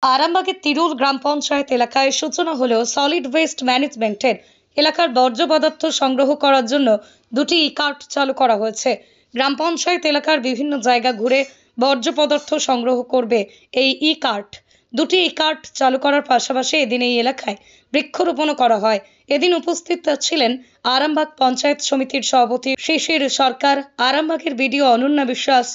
আরামবাগের তিরুল গ্রাম পঞ্চায়েত এলাকায় সূচনা হলো সলিড ওয়েস্ট ম্যানেজমেন্টের। এলাকার বর্জ্য পদার্থ সংগ্রহ করার জন্য দুটি ই-কার্ট চালু করা হয়েছে। গ্রাম পঞ্চায়েত এলাকার বিভিন্ন জায়গা ঘুরে বর্জ্য পদার্থ সংগ্রহ করবে এই ই-কার্ট। দুটি ই-কার্ট চালু করার পাশাপাশি এদিন এই এলাকায় বৃক্ষরোপণও করা হয়। এদিন উপস্থিত ছিলেন আরামবাগ পঞ্চায়েত সমিতির সভাপতি শিশির সরকার, আরামবাগের বিডিও অনন্যা বিশ্বাস,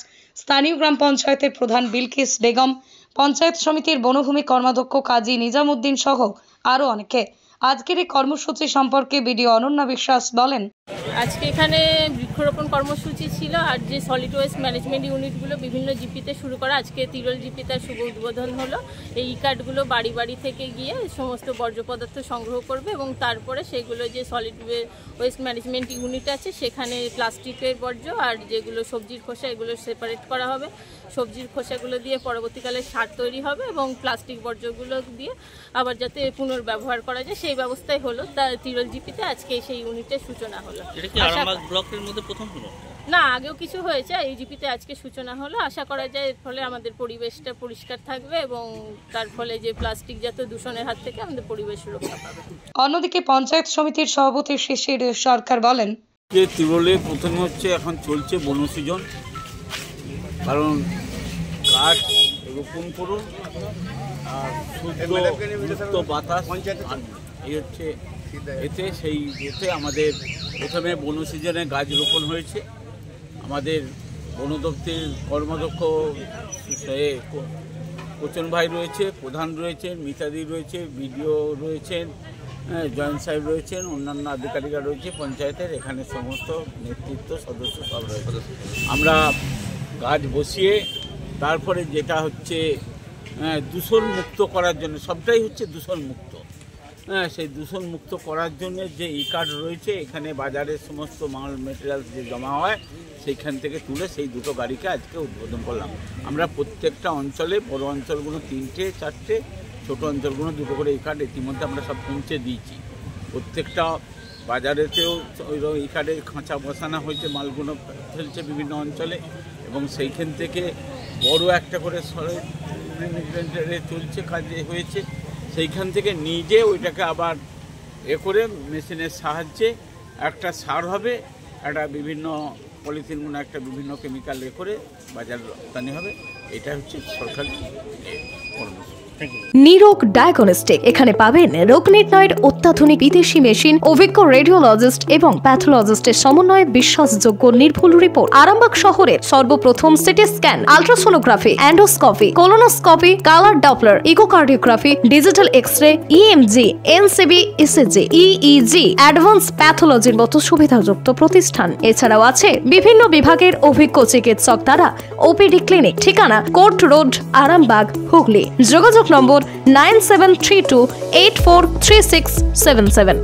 স্থানীয় গ্রাম পঞ্চায়েতের প্রধান বিলকিস বেগম, পঞ্চায়েত সমিতির বনভূমি কর্মাধ্যক্ষ কাজী নিজামুদ্দিন সহ আরও অনেকে। আজকের এই কর্মসূচি সম্পর্কে বিডিও অনন্যা বিশ্বাস বলেন, আজকে এখানে বৃক্ষরোপণ কর্মসূচি ছিল আর যে সলিড ওয়েস্ট ম্যানেজমেন্ট ইউনিটগুলো বিভিন্ন জিপিতে শুরু করা, আজকে তিরুল জিপিতে শুভ উদ্বোধন হলো। এই ই কার্ডগুলো বাড়ি বাড়ি থেকে গিয়ে সমস্ত বর্জ্য পদার্থ সংগ্রহ করবে এবং তারপরে সেগুলো যে সলিড ওয়েস্ট ম্যানেজমেন্ট ইউনিট আছে সেখানে প্লাস্টিকের বর্জ্য আর যেগুলো সবজির খোসা এগুলো সেপারেট করা হবে। সবজির খোসাগুলো দিয়ে পরবর্তীকালে সার তৈরি হবে এবং প্লাস্টিক বর্জ্যগুলো দিয়ে আবার যাতে পুনর্ব্যবহার করা যায় সেই ব্যবস্থাই হলো। তা তিরুল জিপিতে আজকে সেই ইউনিটের সূচনা হলো। না, আগেও কিছু হয়েছে, এই জিপিতে আজকে সূচনা হলো। আশা করা যায় এর ফলে আমাদের পরিবেশটা পরিষ্কার থাকবে এবং তার ফলে যে প্লাস্টিক জাতীয় দূষণের হাত থেকে আমাদের পরিবেশ রক্ষা পাবে। অন্যদিকে পঞ্চায়েত সমিতির সভাপতি শিশির সরকার বলেন, যে তিরুলে প্রথমে হচ্ছে এখন চলছে বনসৃজন, কারণ গাছ রোপণ করুন আর শুদ্ধ বাতাস এই হচ্ছে এতে আমাদের প্রথমে বনসৃজনে গাছ রোপণ হয়েছে। আমাদের বন দপ্তরের কর্মাধ্যক্ষ কোচন ভাই রয়েছে, প্রধান রয়েছেন, মিতাদি রয়েছে, বিডিও রয়েছেন, জয়েন্ট সাহেব রয়েছেন, অন্যান্য আধিকারিকরা রয়েছে পঞ্চায়েতের। এখানে সমস্ত নেতৃত্ব সদস্য সব রয়েছে। আমরা গাছ বসিয়ে তারপরে যেটা হচ্ছে দূষণ মুক্ত করার জন্য, সবটাই হচ্ছে দূষণ মুক্ত, সেই দূষণ মুক্ত করার জন্য যে ই কার্ড রয়েছে, এখানে বাজারের সমস্ত মাল মেটেরিয়ালস যে জমা হয় সেইখান থেকে তুলে সেই দুটো গাড়িকে আজকে উদ্বোধন করলাম। আমরা প্রত্যেকটা অঞ্চলে, বড় অঞ্চলগুলো 3টে 4টে, ছোটো অঞ্চলগুলো 2টো করে ই কার্ড ইতিমধ্যে আমরা সব পৌঁছে দিয়েছি। প্রত্যেকটা বাজারেতেও ওই ই কার্ডের খাঁচা বসানো হয়েছে, মালগুলো ফেলছে বিভিন্ন অঞ্চলে এবং সেইখান থেকে বড় একটা করে চলছে, কাজে হয়েছে। সেইখান থেকে নিজে ওইটাকে আবার করে মেশিনের সাহায্যে একটা সার হবে, একটা বিভিন্ন পলিথিনগুলো একটা বিভিন্ন কেমিক্যাল করে বাজার রপ্তানি হবে। এটা হচ্ছে সরকারি কর্মসূচি। নিরোগ ডায়াগনস্টিক, এখানে পাবেন রোগ নির্ণয়ের অত্যাধুনিক বিদেশি মেশিন, অভিজ্ঞ রেডিওলজিস্ট এবং প্যাথোলজিস্টের সমন্বয়ে বিশ্বাসযোগ্য নির্ভুল রিপোর্ট। আরামবাগ শহরের সর্বপ্রথম CT scan, ultrasonography, endoscopy, colonoscopy, colour Doppler, echocardiography, digital x-ray, EMG, NCV, ECG, EEG, advance প্যাথোলজির মতো সুবিধাযুক্ত প্রতিষ্ঠান। এছাড়াও আছে বিভিন্ন বিভাগের অভিজ্ঞ চিকিৎসক দ্বারা ওপিডি ক্লিনিক। ঠিকানা কোর্ট রোড, আরামবাগ, হুগলি। যোগাযোগ নম্বর 9732843677।